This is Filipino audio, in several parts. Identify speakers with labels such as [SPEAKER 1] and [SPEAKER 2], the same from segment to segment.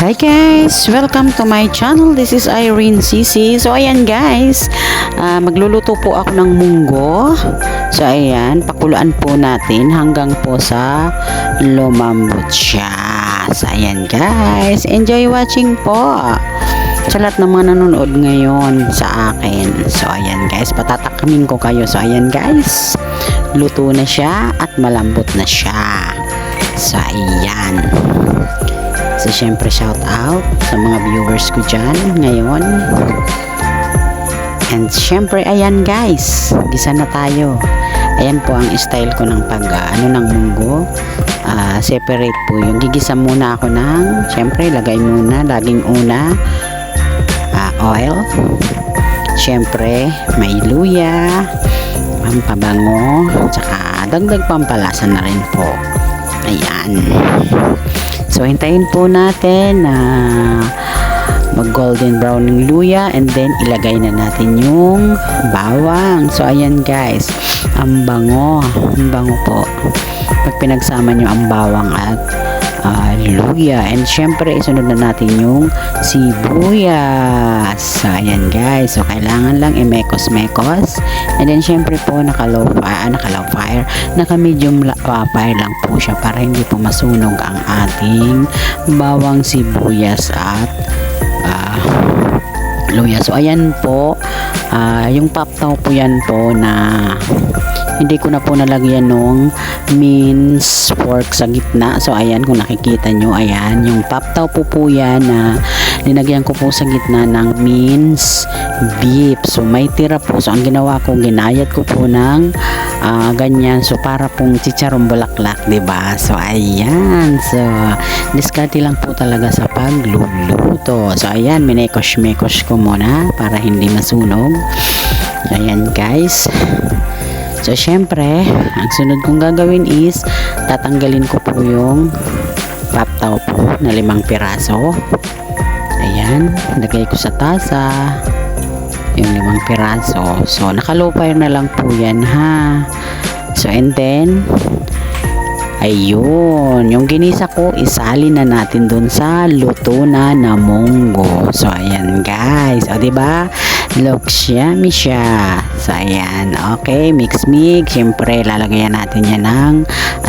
[SPEAKER 1] Hi guys! Welcome to my channel. This is Irene CC. So ayan guys, magluluto po ako ng munggo. So ayan, pakuluan po natin hanggang po sa lumambot siya. So ayan guys, enjoy watching po sa lahat ng mga nanonood ngayon sa akin. So ayan guys, patatakamin ko kayo. So ayan guys, luto na siya at malambot na siya. So ayan. So, syempre shout out sa mga viewers ko dyan ngayon. And syempre, ayan guys, gisa na tayo. Ayan po ang style ko ng ng munggo. Separate po yung gigisa muna ako ng, syempre, lagay muna, laging una, oil. Syempre, may luya, pampabango, tsaka dagdag pampalasa na rin po. Ayan. So, hintayin po natin na mag golden brown ng luya and then ilagay na natin yung bawang. So, ayan guys, ang bango po. Pag pinagsama nyo ang bawang at luya. And syempre, isunod na natin yung sibuyas. So, ayan guys. So, kailangan lang i-mekos-mekos. And then, syempre po, naka-low fire. Naka-medium fire lang po siya para hindi po masunog ang ating bawang, sibuyas at luya. So, ayan po. Yung paptaw po yan po na hindi ko na po nalagyan nung minced pork sa gitna. So, ayan, kung nakikita nyo, ayan, yung paptaw po yan na linagyan ko po sa gitna ng minced beef. So, may tira po. So, ang ginawa ko, ginayat ko po ng ganyan. So, para pong chicharong bulaklak, diba? So, ayan. So, diskarte lang po talaga sa pagluluto. So, ayan, minekos-mekos ko muna para hindi masunog. So, ayan, guys. So, syempre, ang sunod kong gagawin is tatanggalin ko po yung paptaw po na 5 piraso. Ayan, lagay ko sa tasa yung 5 piraso. So, naka-low fire na lang po yan ha. So, and then ayun, yung ginisa ko isali na natin dun sa luto na munggo. So, ayan guys. O, diba? Looks yummy siya. So, ayan. Okay, mix. Siyempre, lalagayan natin yan ng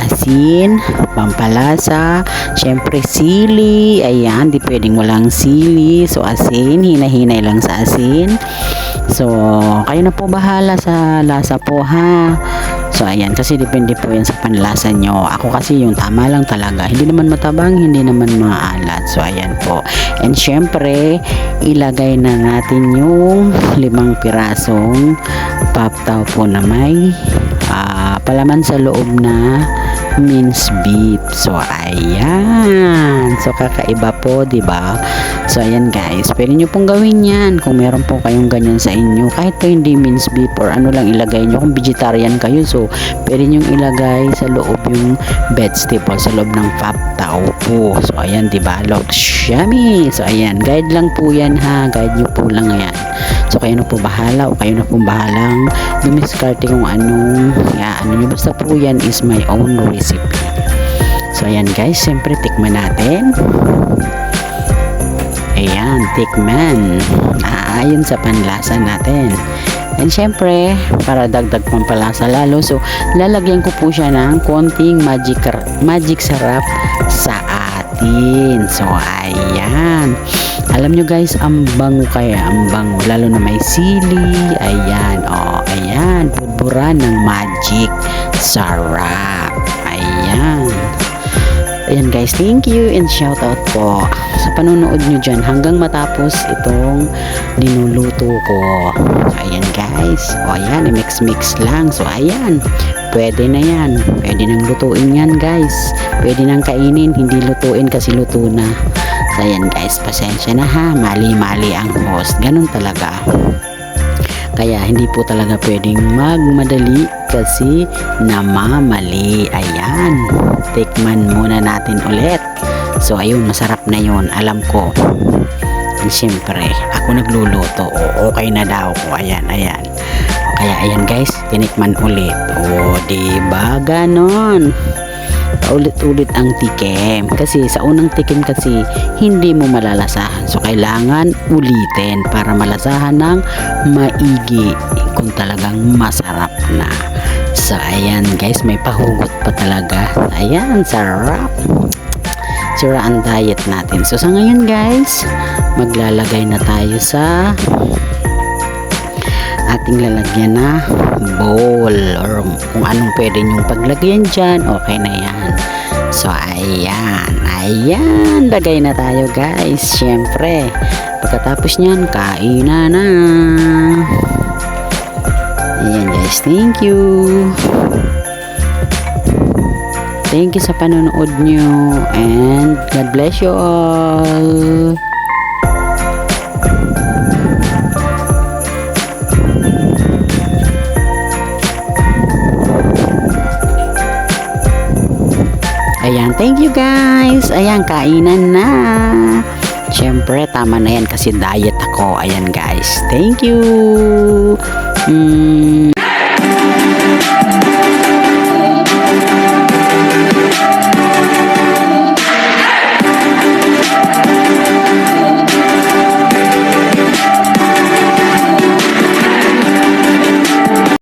[SPEAKER 1] asin, pampalasa, siyempre sili. Ayan, di pwedeng walang sili. So, asin, hinahinay lang sa asin. So, kayo na po bahala sa lasa po ha. So, ayan, kasi depende po yan sa panlasa nyo. Ako kasi yung tama lang talaga. Hindi naman matabang, hindi naman maalat. So, ayan po. And syempre, ilagay na natin yung 5 pirasong paptaw po na may palaman sa loob na minced beef. So, ayan. So, kakaiba po, diba? So, ayan guys. Pwede nyo pong gawin yan kung meron po kayong ganyan sa inyo. Kahit po hindi minced beef or ano lang ilagay nyo. Kung vegetarian kayo, so, pwede nyo ilagay sa loob yung vegetable, sa loob ng paptaw po. So, ayan, diba? Looks yummy. So, ayan. Guide lang po yan ha. Guide nyo po lang yan. So, kayo na po bahala o kayo na po bahalang dumiskarte kung anong ano nyo. Basta po yan is my own recipe. So, ayan guys. Siyempre, tikman natin. Ayan, tikman. Ayon sa panlasa natin. And syempre, para dagdag pampalasa lalo, so, lalagyan ko po siya ng konting magic sarap sa atin. So, ayan. Alam nyo guys, ang bango kaya, ang bango. Lalo na may sili. Ayan, ayan. Pudburan ng magic sarap. Ayan. Ayan guys, thank you and shout out po sa panonood nyo dyan hanggang matapos itong linuluto ko. So, ayan guys. O ayan, mix lang. So ayan, pwede na yan. Pwede nang lutuin yan guys. Pwede nang kainin, hindi lutuin kasi luto na. So ayan guys, pasensya na ha. Mali-mali ang host. Ganun talaga. Kaya hindi po talaga pwedeng magmadali kasi namamali. Ayan. Tikman muna natin ulit. So, ayun, masarap na yun. Alam ko. And syempre, ako nagluluto. O, okay na daw ko. Ayan, ayan. Kaya, ayan guys, tinikman ulit. O, diba ganon? paulit-ulit ang tikim. Kasi sa unang tikim kasi hindi mo malalasahan. So kailangan ulitin para malasahan ng maigi kung talagang masarap na. So ayan guys, may pahugot pa talaga. Ayan, sarap. Sira ang diet natin. So sa ngayon guys, maglalagay na tayo sa ating lalagyan na bowl or kung anong pwede nyong paglagyan dyan, okay na yan. So ayan, lagay na tayo guys. Syempre pagkatapos nyan, kainan na. Ayan guys, thank you sa panonood nyo and God bless you all. Ayan, thank you guys. Ayan, kainan na. Siyempre, tama na yan kasi diet ako. Ayan guys, thank you.